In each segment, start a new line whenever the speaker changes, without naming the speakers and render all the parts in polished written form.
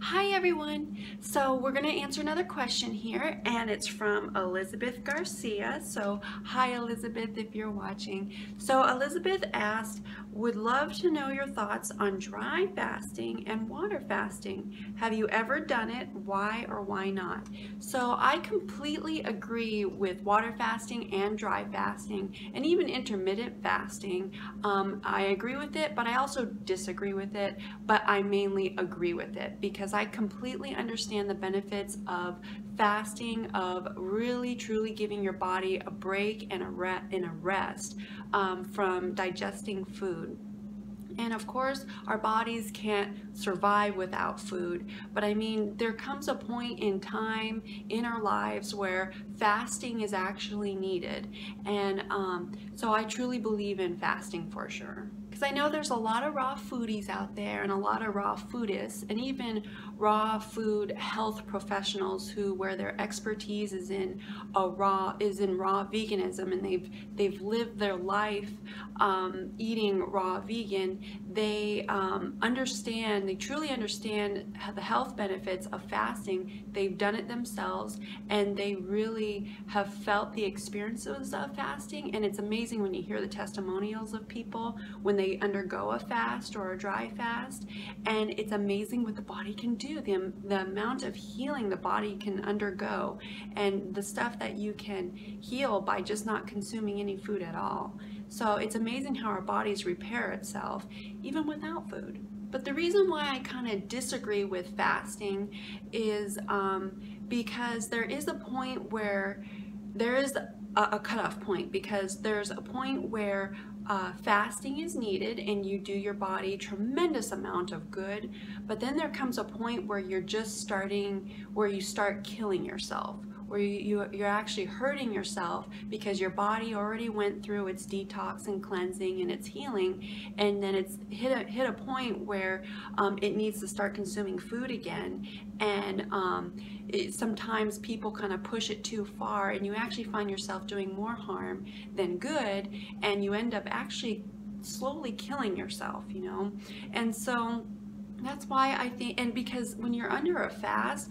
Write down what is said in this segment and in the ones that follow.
Hi everyone. So we're going to answer another question here, and it's from Elisabeth Garcia. So hi Elizabeth if you're watching. So Elizabeth asked, would love to know your thoughts on dry fasting and water fasting. Have you ever done it? Why or why not? So I completely agree with water fasting and dry fasting and even intermittent fasting. I agree with it, but I also disagree with it, but I mainly agree with it because I completely understand the benefits of fasting, of really truly giving your body a break and a rest from digesting food. And of course, our bodies can't survive without food. But I mean, there comes a point in time in our lives where fasting is actually needed. And so I truly believe in fasting for sure. Because I know there's a lot of raw foodies out there and a lot of raw foodists and even raw food health professionals where their expertise is in raw veganism, and they've lived their life eating raw vegan. They truly understand the health benefits of fasting. They've done it themselves, and they really have felt the experiences of fasting. And it's amazing when you hear the testimonials of people when they undergo a fast or a dry fast, and it's amazing what the body can do, the amount of healing the body can undergo, and the stuff that you can heal by just not consuming any food at all. So it's amazing how our bodies repair itself even without food. But the reason why I kind of disagree with fasting is because there is a point where there is a cutoff point, because there's a point where fasting is needed and you do your body tremendous amount of good, but then there comes a point where you start killing yourself, where you're actually hurting yourself because your body already went through its detox and cleansing and its healing, and then it's hit a point where it needs to start consuming food again. And sometimes people kind of push it too far, and you actually find yourself doing more harm than good, and you end up actually slowly killing yourself, you know. And so that's why I think, and because when you're under a fast,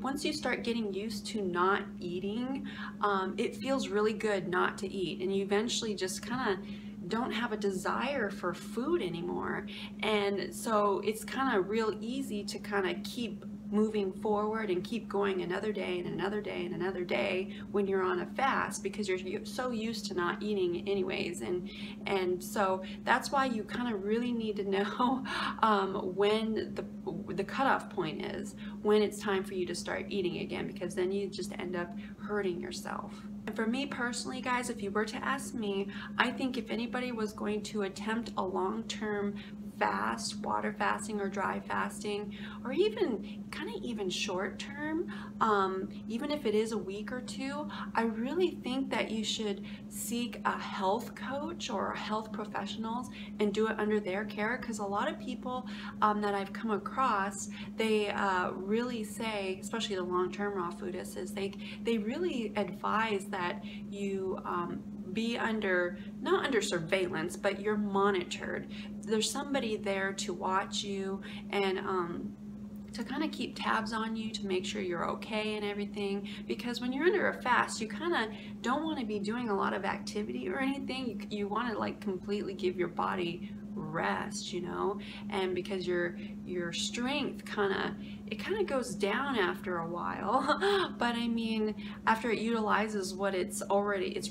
once you start getting used to not eating, it feels really good not to eat, and you eventually just kind of don't have a desire for food anymore. And so it's kind of real easy to kind of keep moving forward and keep going another day and another day and another day when you're on a fast, because you're so used to not eating anyways. And so that's why you kind of really need to know when the cutoff point is, when it's time for you to start eating again, because then you just end up hurting yourself. And for me personally, guys, if you were to ask me, I think if anybody was going to attempt a long-term fast, water fasting or dry fasting, or even short term, even if it is a week or two, I really think that you should seek a health coach or health professionals and do it under their care. Because a lot of people that I've come across, they really say, especially the long-term raw foodists, is they really advise that you be not under surveillance, but you're monitored. There's somebody there to watch you and to kind of keep tabs on you to make sure you're okay and everything. Because when you're under a fast, you kind of don't want to be doing a lot of activity or anything. You want to like completely give your body rest, you know, and because your strength kind of goes down after a while. But I mean, after it utilizes what it's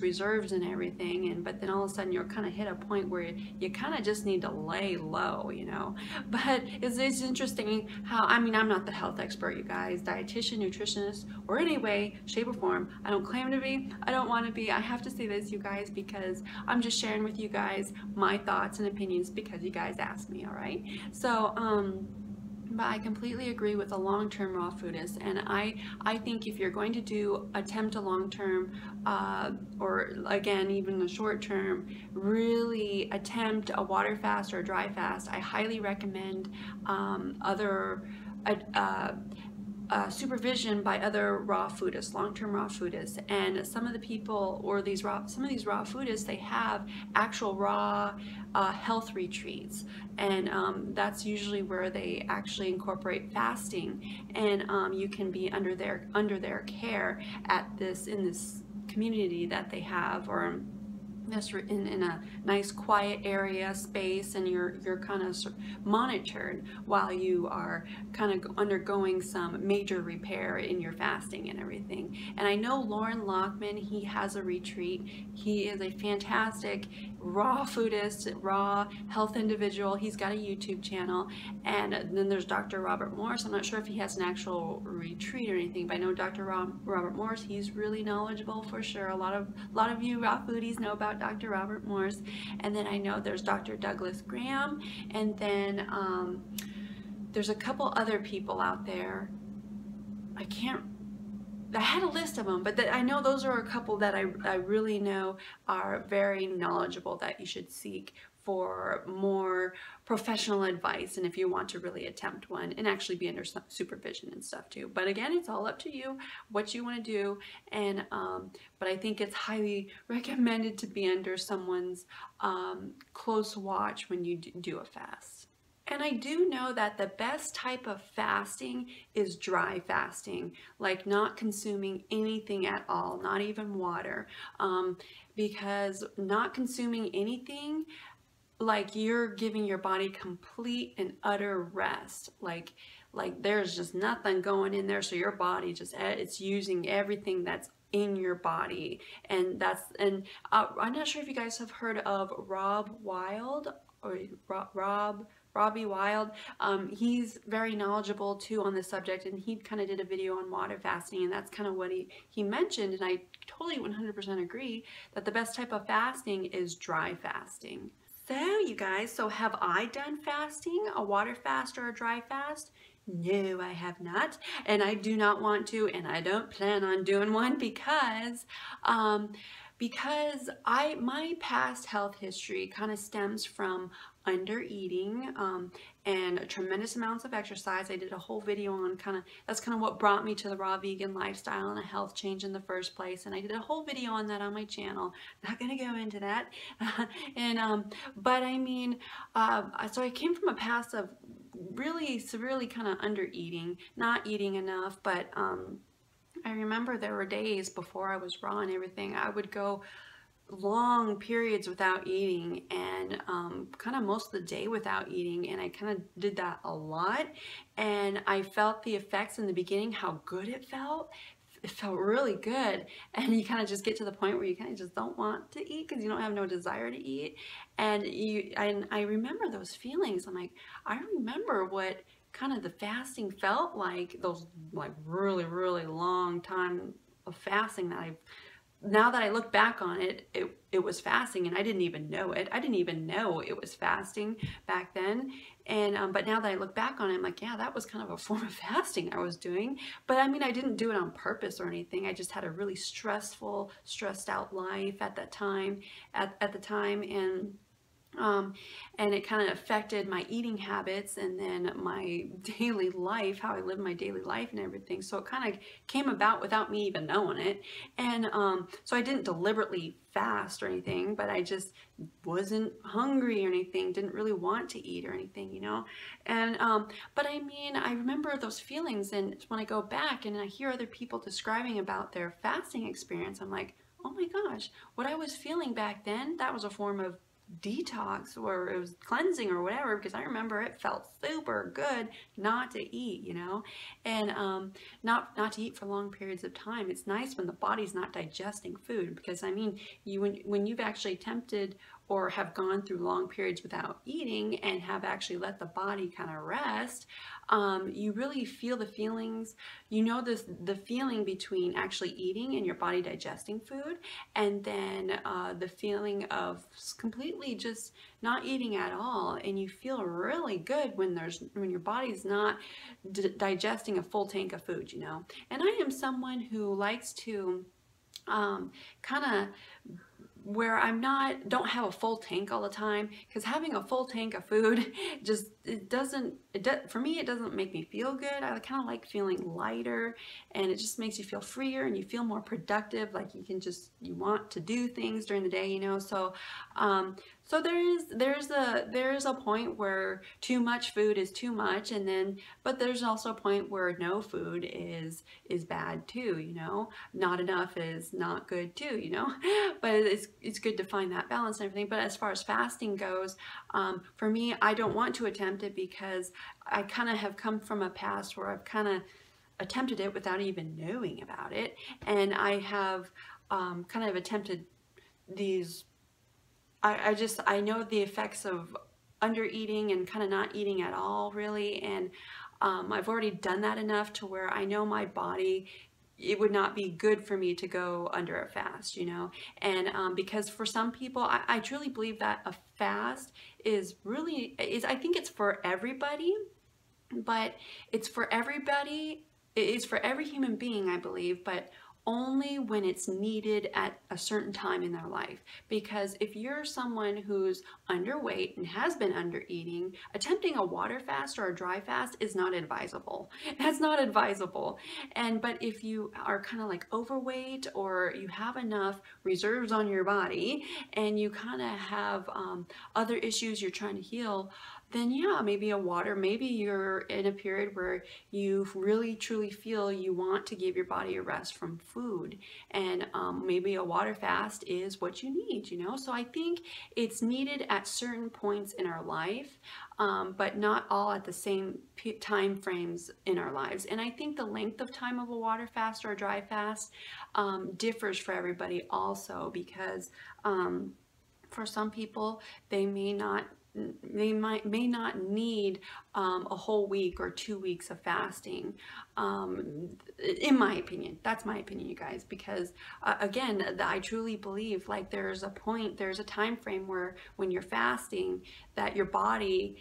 reserves and everything, but then all of a sudden you're kind of hit a point where you kind of just need to lay low, you know. But it's interesting how, I mean, I'm not the health expert, you guys, dietitian, nutritionist, or any way, shape, or form. I don't claim to be, I don't want to be. I have to say this, you guys, because I'm just sharing with you guys my thoughts and opinions because you guys asked me, all right? So but I completely agree with the long-term raw foodist, and I think if you're going to attempt a long-term or again even a short-term, really attempt a water fast or a dry fast, I highly recommend supervision by other raw foodists, long-term raw foodists, and some of the people, or some of these raw foodists, they have actual raw health retreats, and that's usually where they actually incorporate fasting, and you can be under their care in this community that they have, or in a nice quiet area space, and you're kind of monitored while you are kind of undergoing some major repair in your fasting and everything. And I know Loren Lockman, he has a retreat. He is a fantastic raw foodist, raw health individual. He's got a YouTube channel. And then there's Dr. Robert Morse. I'm not sure if he has an actual retreat or anything, but I know Dr. Robert Morse, he's really knowledgeable for sure. A lot of you raw foodies know about Dr. Robert Morse. And then I know there's Dr. Douglas Graham, and then there's a couple other people out there. I had a list of them, but I know those are a couple that I really know are very knowledgeable, that you should seek for more professional advice, and if you want to really attempt one and actually be under supervision and stuff too. But again, it's all up to you what you want to do, and but I think it's highly recommended to be under someone's close watch when you do a fast. And I do know that the best type of fasting is dry fasting, like not consuming anything at all, not even water, because not consuming anything, like you're giving your body complete and utter rest, like there's just nothing going in there, so your body just, it's using everything that's in your body. And I'm not sure if you guys have heard of Robbie Wild. He's very knowledgeable too on this subject, and he kind of did a video on water fasting, and that's kind of what he mentioned, and I totally 100% agree that the best type of fasting is dry fasting. So you guys, so have I done fasting, a water fast or a dry fast? No, I have not, and I do not want to, and I don't plan on doing one because my past health history kind of stems from under eating and tremendous amounts of exercise. I did a whole video on that's kind of what brought me to the raw vegan lifestyle and a health change in the first place, and I did a whole video on that on my channel. Not gonna go into that. But I mean, so I came from a past of really severely kind of under eating, not eating enough, but I remember there were days before I was raw and everything, I would go long periods without eating, and kind of most of the day without eating, and I kind of did that a lot, and I felt the effects in the beginning, how good it felt. It felt really good, and you kind of just get to the point where you kind of just don't want to eat because you don't have no desire to eat, and I remember those feelings. I'm like, I remember what kind of the fasting felt like, those like really long time of fasting that now that I look back on it, it was fasting, and I didn't even know it. I didn't even know it was fasting back then. And but now that I look back on it, I'm like, yeah, that was kind of a form of fasting I was doing. But I mean, I didn't do it on purpose or anything. I just had a really stressed out life at that time, at the time, and it kind of affected my eating habits and then my daily life, how I live my daily life and everything. So it kind of came about without me even knowing it. And so I didn't deliberately fast or anything, but I just wasn't hungry or anything, didn't really want to eat or anything, you know. And but I mean, I remember those feelings, and when I go back and I hear other people describing about their fasting experience, I'm like, oh my gosh, what I was feeling back then, that was a form of detox, or it was cleansing or whatever, because I remember it felt super good not to eat, you know, and not to eat for long periods of time. It's nice when the body's not digesting food, because I mean, when you've actually attempted or have gone through long periods without eating and have actually let the body kind of rest, you really feel the feelings, you know, the feeling between actually eating and your body digesting food, and then the feeling of completely just not eating at all, and you feel really good when your body's not digesting a full tank of food, you know. And I am someone who likes to kind of, where don't have a full tank all the time, because having a full tank of food just for me, it doesn't make me feel good. I kind of like feeling lighter, and it just makes you feel freer and you feel more productive. Like you want to do things during the day, you know. So there's a point where too much food is too much, but there's also a point where no food is bad too, you know. Not enough is not good too, you know. But it's good to find that balance and everything. But as far as fasting goes, for me, I don't want to attempt it because I kind of have come from a past where I've kind of attempted it without even knowing about it, and I have kind of attempted these. I know the effects of under eating and kind of not eating at all, really, and I've already done that enough to where I know my body, it would not be good for me to go under a fast, you know. And because for some people, I truly believe that a fast is I think it's for everybody, but it's for everybody, it's for every human being, I believe, but only when it's needed at a certain time in their life. Because if you're someone who's underweight and has been under eating, attempting a water fast or a dry fast is not advisable. That's not advisable. But if you are kind of like overweight, or you have enough reserves on your body and you kind of have other issues you're trying to heal, then yeah, maybe a water, maybe you're in a period where you really truly feel you want to give your body a rest from food, and maybe a water fast is what you need, you know. So I think it's needed at certain points in our life, but not all at the same time frames in our lives. And I think the length of time of a water fast or a dry fast differs for everybody also, because for some people, they may not need a whole week or 2 weeks of fasting, in my opinion. That's my opinion, you guys, because again, I truly believe like there's a time frame where when you're fasting, that your body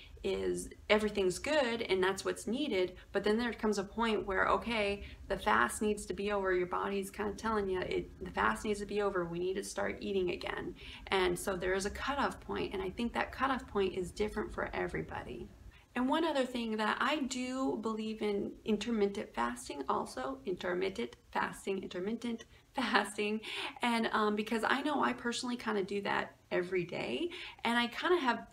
everything's good and that's what's needed, but then there comes a point where, okay, the fast needs to be over. Your body's kind of telling you the fast needs to be over. We need to start eating again. And so there is a cutoff point, and I think that cutoff point is different for everybody. And one other thing, that I do believe in intermittent fasting also, intermittent fasting, and because I know I personally kind of do that every day, and I kind of have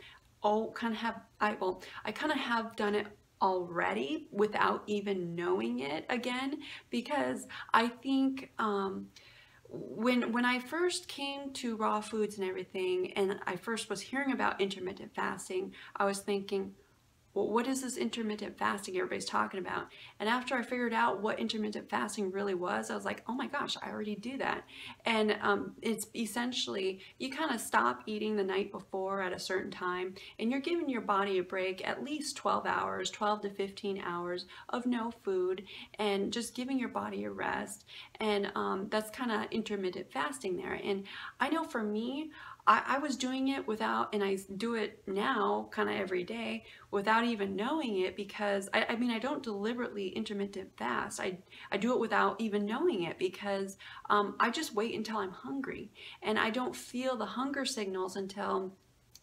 done it already without even knowing it again, because I think when I first came to raw foods and everything, and I first was hearing about intermittent fasting, I was thinking, well, what is this intermittent fasting everybody's talking about? And after I figured out what intermittent fasting really was, I was like, oh my gosh, I already do that. And it's essentially, you kind of stop eating the night before at a certain time, and you're giving your body a break, at least 12 hours, 12 to 15 hours of no food, and just giving your body a rest. And that's kind of intermittent fasting there. And I know for me, I was doing it without, and I do it now kind of every day without even knowing it, because I mean, I don't deliberately intermittent fast. I do it without even knowing it, because I just wait until I'm hungry, and I don't feel the hunger signals until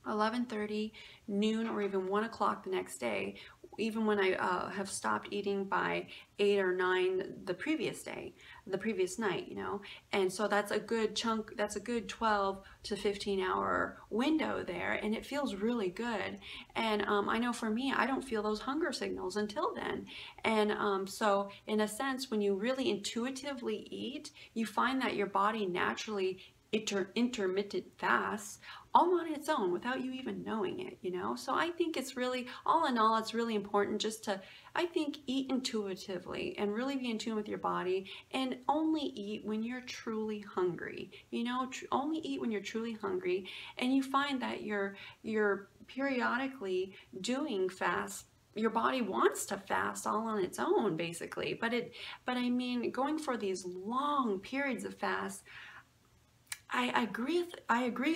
11:30, noon, or even 1 o'clock the next day, even when I have stopped eating by 8 or 9 the previous night, you know. And so that's a good chunk, that's a good 12 to 15 hour window there, and it feels really good. And I know for me, I don't feel those hunger signals until then. And so in a sense, when you really intuitively eat, you find that your body naturally intermittent fasts all on its own without you even knowing it, you know. So I think it's really, all in all, it's really important just to, I think, eat intuitively and really be in tune with your body, and only eat when you're truly hungry, you know. Only eat when you're truly hungry, and you find that you're periodically doing fasts. Your body wants to fast all on its own, basically, but I mean, going for these long periods of fast, I agree,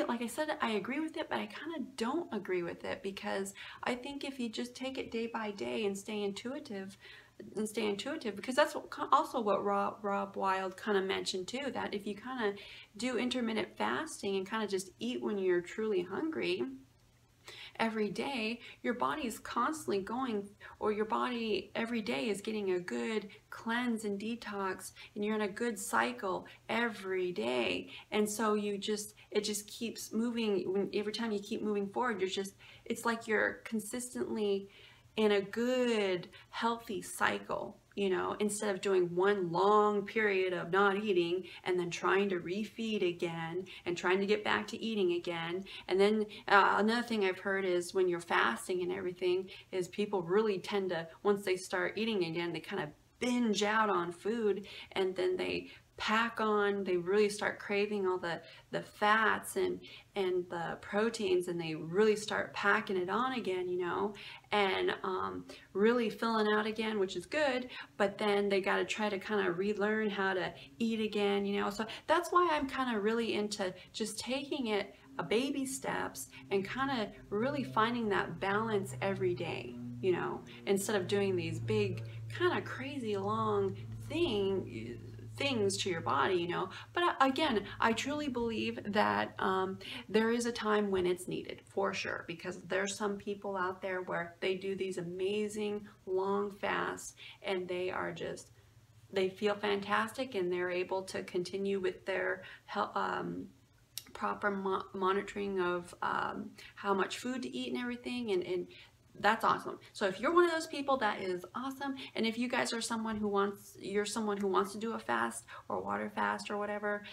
like I said, I agree with it, but I kind of don't agree with it, because I think if you just take it day by day and stay intuitive, because that's also what Rob Wild kind of mentioned too, that if you kind of do intermittent fasting and kind of just eat when you're truly hungry, every day, your body is constantly going, or your body every day is getting a good cleanse and detox, and you're in a good cycle every day. And so it just keeps moving. Every time you keep moving forward, it's like you're consistently in a good, healthy cycle, you know, instead of doing one long period of not eating and then trying to refeed again and trying to get back to eating again. And then another thing I've heard is when you're fasting and everything is people really tend to, once they start eating again, they kind of binge out on food, and then they pack on, they really start craving all the fats and the proteins, and they really start packing it on again, you know, and really filling out again, which is good, but then they got to try to kind of relearn how to eat again, you know. So that's why I'm kind of really into just taking it baby steps and kind of really finding that balance every day, you know, instead of doing these big kind of crazy long things to your body, you know. But again, I truly believe that there is a time when it's needed, for sure, because there's some people out there where they do these amazing long fasts and they feel fantastic, and they're able to continue with their health, proper monitoring of how much food to eat and everything, and that's awesome. So if you're one of those people, that is awesome. And if you guys are someone who wants to do a fast or water fast or whatever,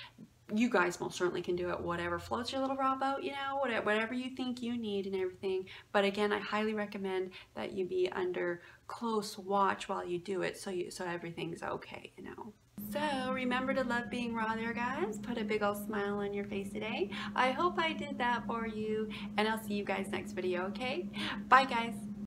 you guys most certainly can do it. Whatever floats your little raw boat, you know, whatever you think you need and everything. But again, I highly recommend that you be under close watch while you do it, so everything's okay, you know. So remember to love being raw there, guys. Put a big old smile on your face today. I hope I did that for you, and I'll see you guys next video, okay? Bye, guys.